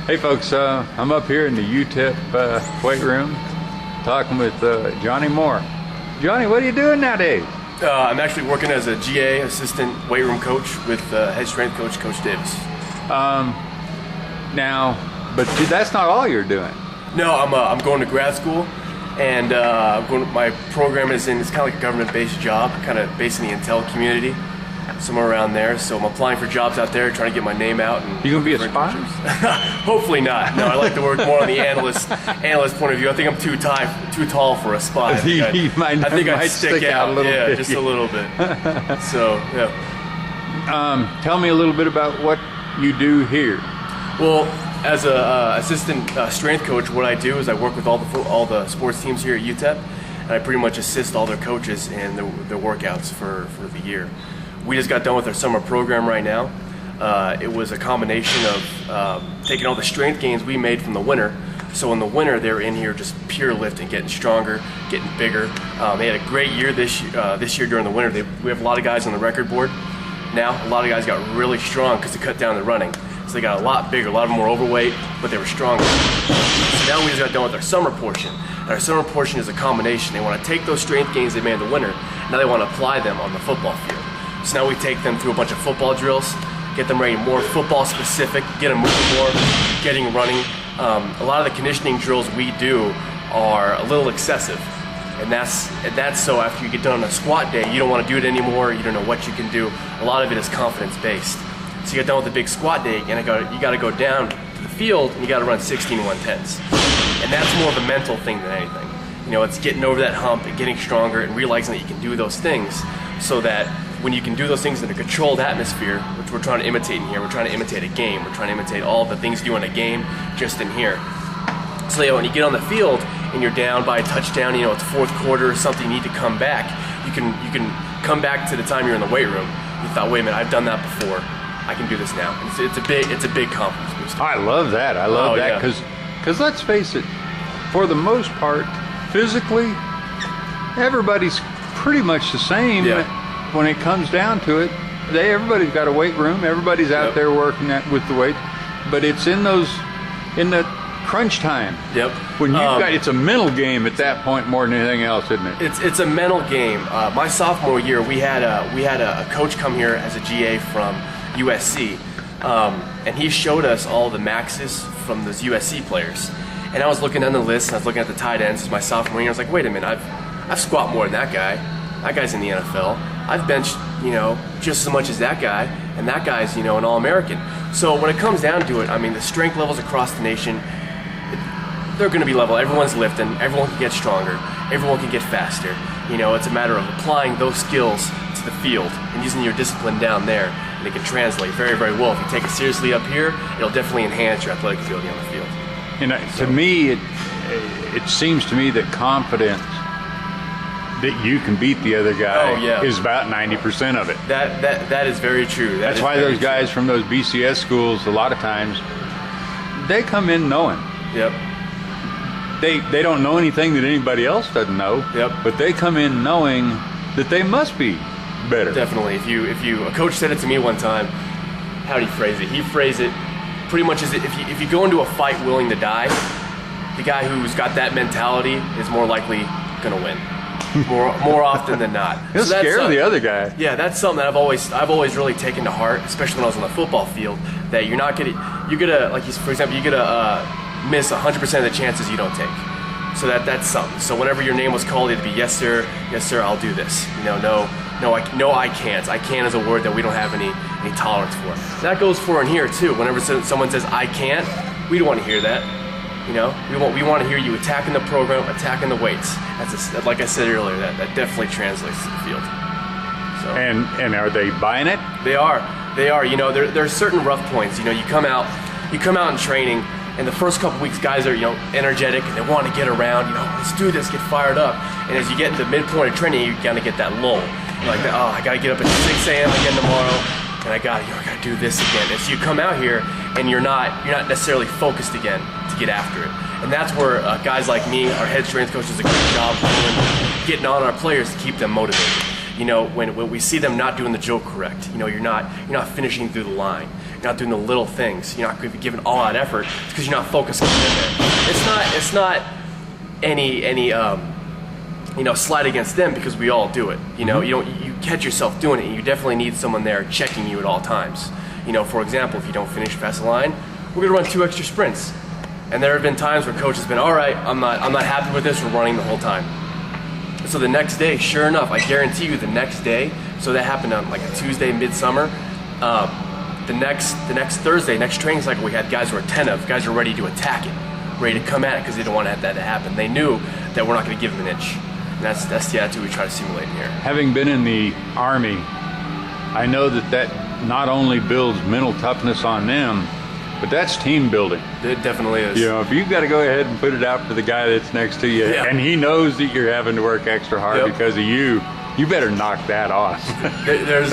Hey folks, I'm up here in the UTEP weight room talking with Jonny Moore. Jonny, what are you doing nowadays? I'm actually working as a GA assistant weight room coach with head strength coach, Coach Davis. But that's not all you're doing. No, I'm going to grad school, and my program it's kind of like a government-based job, kind of based in the Intel community, somewhere around there. So I'm applying for jobs out there, trying to get my name out. And you gonna be a spy? Hopefully not. No, I like to work more on the analyst point of view. I think I'm too tall for a spy. I think I'd stick out a little bit. Just a little bit. So yeah. Tell me a little bit about what you do here. Well, as a assistant strength coach, what I do is I work with all the sports teams here at UTEP, and I pretty much assist all their coaches in their workouts for the year. We just got done with our summer program right now. It was a combination of taking all the strength gains we made from the winter. So in the winter, they're in here just pure lifting, getting stronger, getting bigger. They had a great year this year during the winter. We have a lot of guys on the record board now. A lot of guys got really strong because they cut down the running. So they got a lot bigger, a lot of them were overweight, but they were stronger. So now we just got done with our summer portion. And our summer portion is a combination. They want to take those strength gains they made in the winter, now they want to apply them on the football field. So now we take them through a bunch of football drills, get them ready more football specific, get them moving more, getting running. A lot of the conditioning drills we do are a little excessive. And that's so after you get done on a squat day, you don't want to do it anymore, you don't know what you can do. A lot of it is confidence based. So you get done with the big squat day, and you got to go down to the field and you got to run 16 110s. And that's more of a mental thing than anything. You know, it's getting over that hump and getting stronger and realizing that you can do those things, so that when you can do those things in a controlled atmosphere, which we're trying to imitate in here, we're trying to imitate a game, we're trying to imitate all the things you do in a game just in here. So when you get on the field and you're down by a touchdown, you know, it's fourth quarter or something, you need to come back, you can come back to the time you're in the weight room. You thought, wait a minute, I've done that before, I can do this now. It's a big confidence booster. I love that. I love that because let's face it, for the most part, physically, everybody's pretty much the same. Yeah. When it comes down to it, everybody's got a weight room. Everybody's out there working with the weight, but it's in the crunch time. Yep. When it's a mental game at that point more than anything else, isn't it? It's a mental game. My sophomore year, we had a coach come here as a GA from USC, and he showed us all the maxes from those USC players. And I was looking on the list, and I was looking at the tight ends. It's my sophomore year. I was like, wait a minute, I've squat more than that guy. That guy's in the NFL. I've benched, just as much as that guy, and that guy's, an All-American. So when it comes down to it, I mean, the strength levels across the nation, they're going to be level. Everyone's lifting. Everyone can get stronger. Everyone can get faster. It's a matter of applying those skills to the field and using your discipline down there, and it can translate very, very well. If you take it seriously up here, it'll definitely enhance your athletic ability on the field. To me, it seems to me that confidence that you can beat the other guy is about 90% of it. That is very true. That's why those guys from those BCS schools, a lot of times, they come in knowing. Yep. They don't know anything that anybody else doesn't know. Yep. But they come in knowing that they must be better. Definitely. A coach said it to me one time. How did he phrase it? He phrased it pretty much as if you go into a fight willing to die, the guy who's got that mentality is more likely going to win. More often than not. He'll scare the other guy. Yeah, that's something that I've always really taken to heart, especially when I was on the football field. That you're gonna for example, you're gonna miss 100% of the chances you don't take. So that's something. So whenever your name was called, it'd be yes sir, I'll do this. No, I can't. I can't is a word that we don't have any tolerance for. That goes for in here too. Whenever someone says I can't, we don't want to hear that. We want to hear you attacking the program, attacking the weights. Like I said earlier, that definitely translates to the field. So. And are they buying it? They are. There are certain rough points. You come out in training, and the first couple weeks, guys are energetic and they want to get around. Let's do this, get fired up. And as you get to the midpoint of training, you kind of get that lull. You're like, oh, I got to get up at 6 a.m. again tomorrow, and I got to do this again. And so you come out here and you're not necessarily focused again to get after it. And that's where guys like me, our head strength coach, does a great job doing, getting on our players to keep them motivated. When we see them not doing the drill correct, you're not finishing through the line. you're not doing the little things, you're not giving all out effort, it's because you're not focused on in there. It's not any slight against them, because we all do it. You catch yourself doing it, and you definitely need someone there checking you at all times. For example, if you don't finish past the line, we're gonna run 2 extra sprints. And there have been times where coach has been, all right, I'm not happy with this, we're running the whole time. So the next day, sure enough, I guarantee you the next day, so that happened on like a Tuesday, midsummer, the next Thursday, next training cycle, we had guys who were attentive, guys who were ready to attack it, ready to come at it, because they didn't want that to happen. They knew that we're not gonna give them an inch. And that's the attitude we try to simulate in here. Having been in the Army, I know that not only builds mental toughness on them, but that's team building. It definitely is. If you've got to go ahead and put it out for the guy that's next to you, and he knows that you're having to work extra hard because of you better knock that off. There's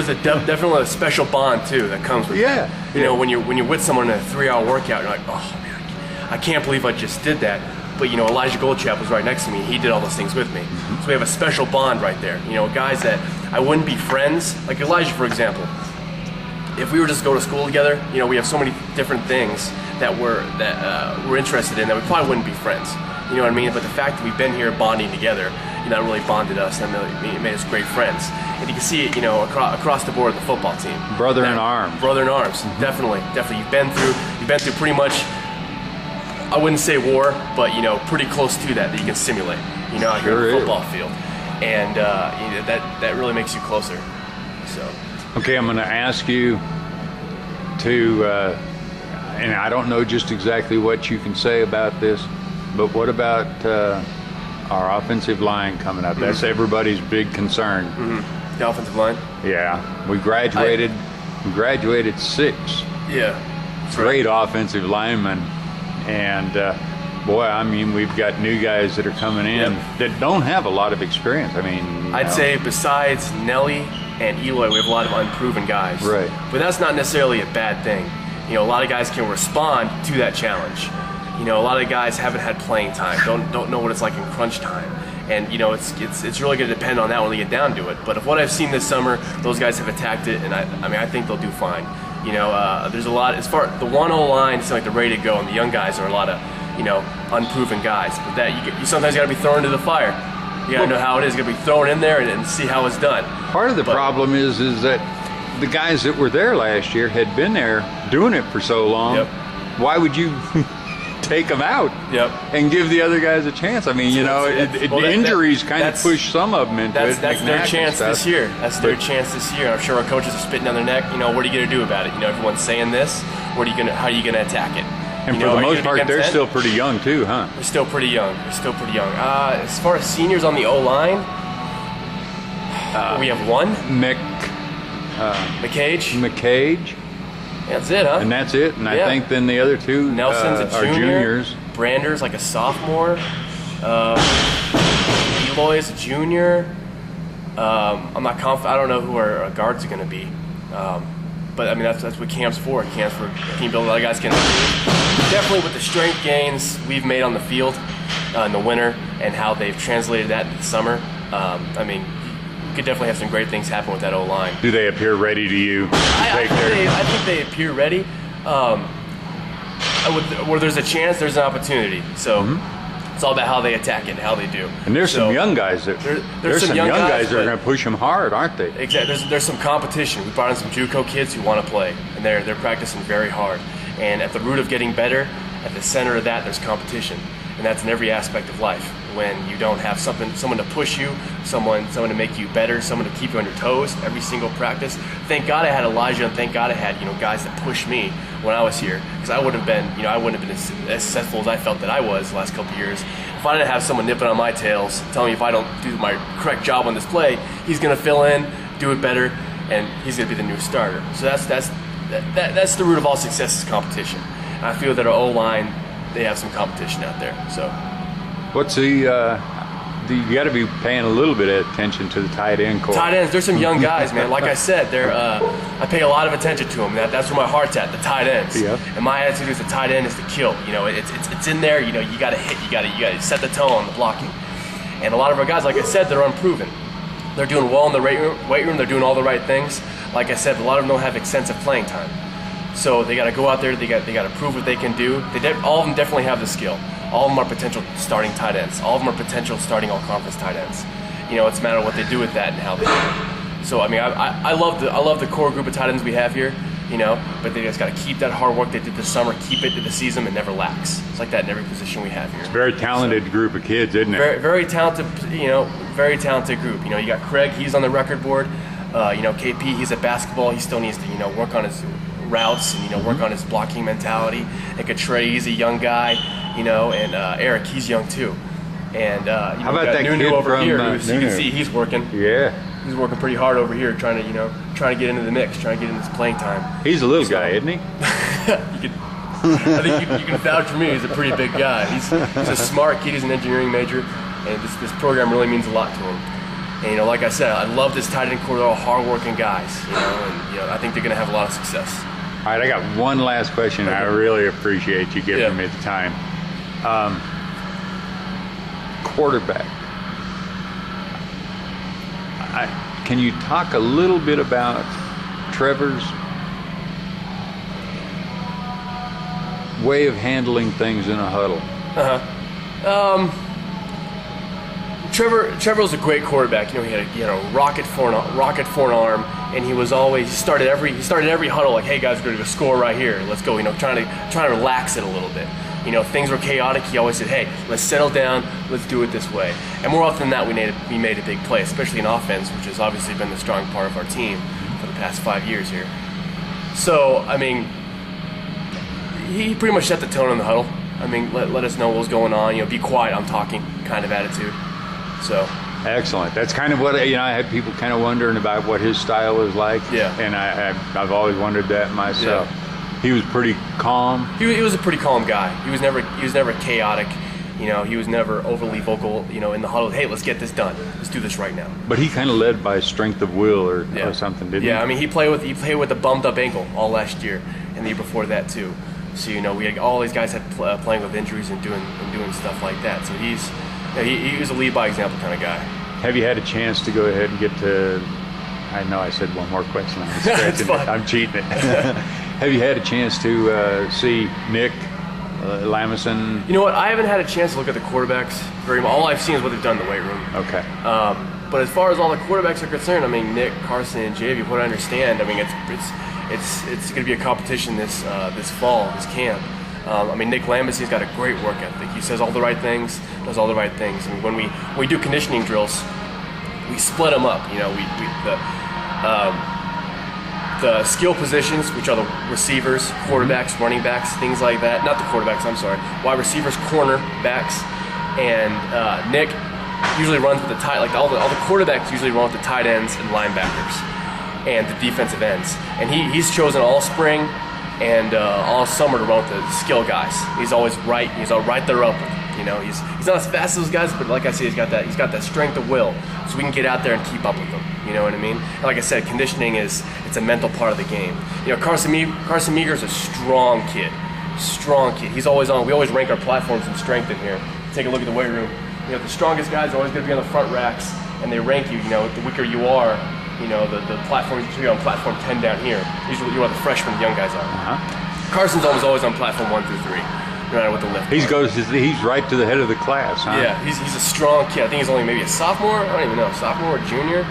definitely a special bond too that comes with it. When you're with someone in a 3-hour workout, you're like, oh man, I can't believe I just did that. But Elijah Goldchap was right next to me. He did all those things with me. So we have a special bond right there. Guys that I wouldn't be friends, like Elijah, for example. If we were just go to school together, we have so many different things that we're interested in that we probably wouldn't be friends. You know what I mean? But the fact that we've been here bonding together, that really bonded us, and it made us great friends. And you can see it, across the board of the football team. Brother in arms. Brother in arms, definitely. You've been through pretty much, I wouldn't say war, but pretty close to that you can simulate. Out here on the football field, and that really makes you closer. So. Okay, I'm going to ask you to, and I don't know just exactly what you can say about this, but what about our offensive line coming up? That's everybody's big concern. The offensive line? Yeah, we graduated 6. Yeah. Great offensive linemen, and boy, we've got new guys that are coming in that don't have a lot of experience. I'd say besides Nelly and Eloy, we have a lot of unproven guys. Right. But that's not necessarily a bad thing. A lot of guys can respond to that challenge. A lot of guys haven't had playing time, don't know what it's like in crunch time. And it's really going to depend on that when they get down to it. But of what I've seen this summer, those guys have attacked it, and I think they'll do fine. There's a lot as far the 1-0 line, it's like they're ready to go, and the young guys are a lot of unproven guys. But that you sometimes got to be thrown into the fire. You got to know how it is. You got to be thrown in there and see how it's done. Part of the problem is that the guys that were there last year had been there doing it for so long. Why would you take them out and give the other guys a chance? Injuries kind of push some of them into it. That's their chance this year. That's their chance this year. I'm sure our coaches are spitting down their neck. What are you going to do about it? Everyone's saying this. How are you going to attack it? And for the most part, they're still pretty young too, huh? They're still pretty young. As far as seniors on the O-line, we have one. McCage. That's it, huh? And that's it. And I think then the other two Nelson's a are juniors. Brander's like a sophomore. Eloy is a junior. I'm not confident. I don't know who our guards are going to be. But that's what camp's for. Camp's for team building. A lot of guys can definitely with the strength gains we've made on the field in the winter and how they've translated that in the summer. You could definitely have some great things happen with that O-line. Do they appear ready to you? I think they appear ready. Where there's a chance, there's an opportunity. So it's all about how they attack it and how they do. And there's some young guys that there's some young guys that are going to push them hard, aren't they? Exactly. There's some competition. We brought in some JUCO kids who want to play, and they're practicing very hard. And at the root of getting better, at the center of that, there's competition, and that's in every aspect of life. When you don't have someone to push you, someone to make you better, someone to keep you on your toes every single practice. Thank God I had Elijah, and thank God I had guys that pushed me when I was here, because I wouldn't have been as successful as I felt that I was the last couple of years. If I didn't have someone nipping on my tails, telling me if I don't do my correct job on this play, he's going to fill in, do it better, and he's going to be the new starter. So that's the root of all success is competition. And I feel that our O-line, they have some competition out there. So. What's you got to be paying a little bit of attention to the tight end corps. Tight ends, there's some young guys, man. Like I said, I pay a lot of attention to them. That's where my heart's at, the tight ends. Yeah. And my attitude is the tight end is to kill. It's in there. You got to hit. You got to set the tone on the blocking. And a lot of our guys, like I said, they're unproven. They're doing well in the weight room. They're doing all the right things. like I said, a lot of them don't have extensive playing time. So they got to go out there. They got to prove what they can do. All of them definitely have the skill. All of them are potential starting tight ends. All of them are potential starting all-conference tight ends. You know, it's a matter of what they do with that and how they do it. So I mean, I love the core group of tight ends we have here. You know, but they just got to keep that hard work they did this summer, keep it to the season, and never lax. It's like that in every position we have here. It's a very talented group of kids, isn't it? Very, very talented. You know, very talented group. You know, you got Craig. He's on the record board. You know, KP. He's at basketball. He still needs to work on his routes and work on his blocking mentality. And Katray, he's a young guy. You know, and Eric, he's young too. And how about that Nunu kid over from here? Nunu? You can see he's working. Yeah. He's working pretty hard over here, trying to get into the mix, trying to get into his playing time. He's a little guy, isn't he? I think you can vouch for me. He's a pretty big guy. He's a smart kid. He's an engineering major, and this program really means a lot to him. And like I said, I love this tight end core. They're all hardworking guys. And I think they're going to have a lot of success. All right, I got one last question. Okay. I really appreciate you giving me the time. Quarterback. Can you talk a little bit about Trevor's way of handling things in a huddle? Trevor was a great quarterback. He had a rocket for an arm, and he started every huddle like, "Hey guys, we're going to score right here. Let's go." Trying to relax it a little bit. Things were chaotic. He always said, "Hey, let's settle down. Let's do it this way." And more often than that, we made a big play, especially in offense, which has obviously been the strong part of our team for the past 5 years here. So, I mean, he pretty much set the tone in the huddle. I mean, let us know what was going on. Be quiet, I'm talking kind of attitude. So. Excellent. That's kind of what I had people kind of wondering about what his style is like. Yeah. And I've always wondered that myself. Yeah. He was pretty calm. He was a pretty calm guy. He was never chaotic. He was never overly vocal. In the huddle, "Hey, let's get this done. Let's do this right now." But he kind of led by strength of will or something, didn't he? Yeah, I mean, he played with a bummed up ankle all last year and the year before that too. So we had all these guys playing with injuries and doing stuff like that. So he was a lead by example kind of guy. Have you had a chance to go ahead and get to? I know I said one more question. I'm scratching it. I'm cheating it. Have you had a chance to see Nick Lamison? You know what? I haven't had a chance to look at the quarterbacks very much. All I've seen is what they've done in the weight room. Okay. But as far as all the quarterbacks are concerned, I mean, Nick, Carson, and JV, what I understand, I mean, it's going to be a competition this fall, this camp. I mean, Nick Lameson's got a great work ethic. He says all the right things, does all the right things. And when we do conditioning drills, we split them up. The skill positions, which are the receivers, quarterbacks, running backs, things like that. Not the quarterbacks, I'm sorry. Wide receivers, cornerbacks, and Nick usually runs with the tight. Like all the quarterbacks usually run with the tight ends and linebackers, and the defensive ends. And he's chosen all spring and all summer to run with the skill guys. He's always right. He's all right there up. He's not as fast as those guys, but like I say, he's got that strength of will, so we can get out there and keep up with them. You know what I mean? And like I said, conditioning it's a mental part of the game. Carson Meager's a strong kid. He's always on. We always rank our platforms in strength in here. Take a look at the weight room. The strongest guys are always going to be on the front racks, and they rank you. The weaker you are, the platforms usually on platform 10 down here. Usually you are the freshmen, the young guys are. Uh-huh. Carson's always on platform 1 through 3. No matter what the lift. He's right to the head of the class, huh? Yeah, he's a strong kid. I think he's only maybe a sophomore. I don't even know, sophomore or junior.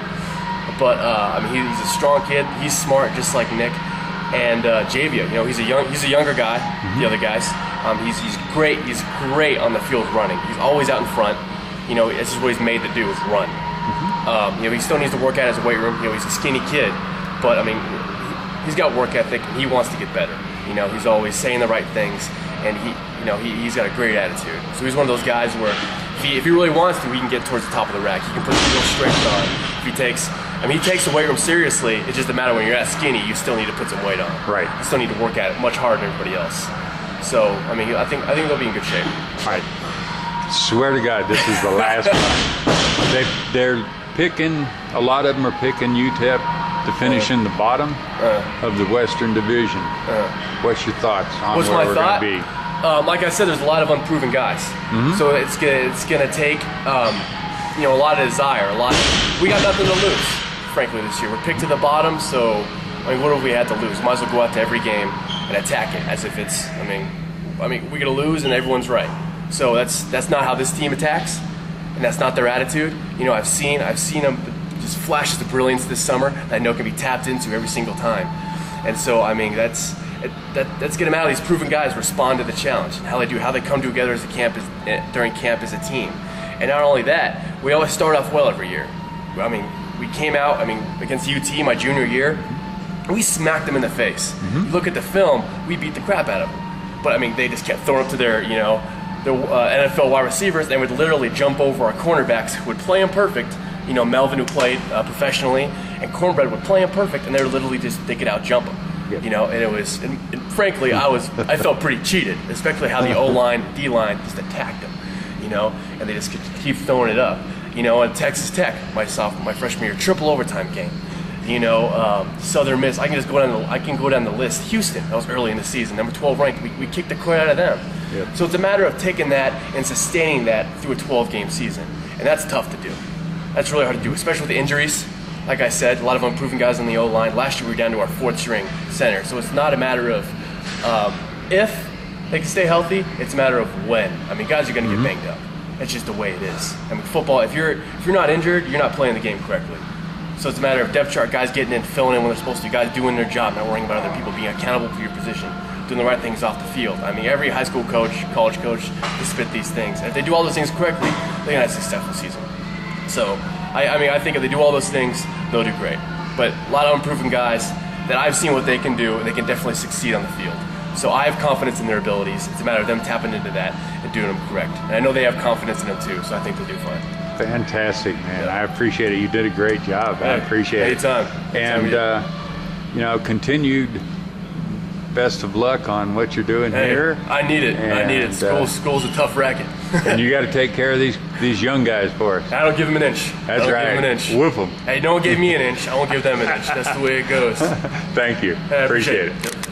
But I mean, he's a strong kid. He's smart, just like Nick. And Javia, he's a younger guy. Mm-hmm. The other guys, he's great. He's great on the field running. He's always out in front. This is what he's made to do is run. Mm-hmm. He still needs to work out his weight room. He's a skinny kid, but I mean, he's got work ethic. And he wants to get better. He's always saying the right things, and he's got a great attitude. So he's one of those guys where if he really wants to, he can get towards the top of the rack. He can put real strength on. If he takes the weight room seriously. It's just a matter when you're that skinny, you still need to put some weight on. Right. You still need to work at it much harder than everybody else. So I mean, I think they'll be in good shape. All right. Swear to God, this is the last one. They're picking. A lot of them are picking UTEP to finish in the bottom of the Western Division. What's your thoughts on where we're going to be? Like I said, there's a lot of unproven guys. Mm-hmm. So it's gonna take a lot of desire. We got nothing to lose. frankly, this year. We're picked to the bottom, so I mean, what have we had to lose? Might as well go out to every game and attack it as if it's. I mean, we're gonna lose and everyone's right. So that's not how this team attacks, and that's not their attitude. You know, I've seen them just flashes of brilliance this summer that I know can be tapped into every single time. And so, I mean, let's get them out of these proven guys respond to the challenge, how they come together as during camp as a team. And not only that, we always start off well every year. I mean, we came out, against UT my junior year, we smacked them in the face. You look at the film, we beat the crap out of them. But I mean, they just kept throwing up to their NFL wide receivers, and would literally jump over our cornerbacks who would play them perfect. You know, Melvin, who played professionally, and Cornbread would play him perfect, and they would literally they could out-jump him. Yep. You know, and it was, and frankly, I felt pretty cheated, especially how the O-line, D-line just attacked them, you know, and they just could keep throwing it up. You know, at Texas Tech, my freshman year, triple overtime game. You know, Southern Miss, I can go down the list. Houston, that was early in the season, number 12 ranked, we kicked the crap out of them. Yep. So it's a matter of taking that and sustaining that through a 12-game season, and that's tough to do. That's really hard to do, especially with the injuries. Like I said, a lot of unproven guys on the O-line. Last year we were down to our 4th-string center. So it's not a matter of if they can stay healthy, it's a matter of when. I mean, guys are going to get banged up. That's just the way it is. I mean, football, if you're not injured, you're not playing the game correctly. So it's a matter of depth chart, guys getting in, filling in when they're supposed to, guys doing their job, not worrying about other people, being accountable for your position, doing the right things off the field. I mean, every high school coach, college coach, can spit these things. And if they do all those things correctly, they're going to have a successful season. So, I think if they do all those things, they'll do great. But a lot of unproven guys that I've seen what they can do, and they can definitely succeed on the field. So I have confidence in their abilities. It's a matter of them tapping into that and doing them correct. And I know they have confidence in them too, so I think they'll do fine. Fantastic, man. Yeah. I appreciate it. You did a great job. I appreciate it. Anytime. And, continued best of luck on what you're doing here. I need it. School's a tough racket. And you got to take care of these young guys for us. I don't give them an inch. That's right. Give them an inch. Whoop them. Hey, no one gave me an inch. I won't give them an inch. That's the way it goes. Thank you. I appreciate it.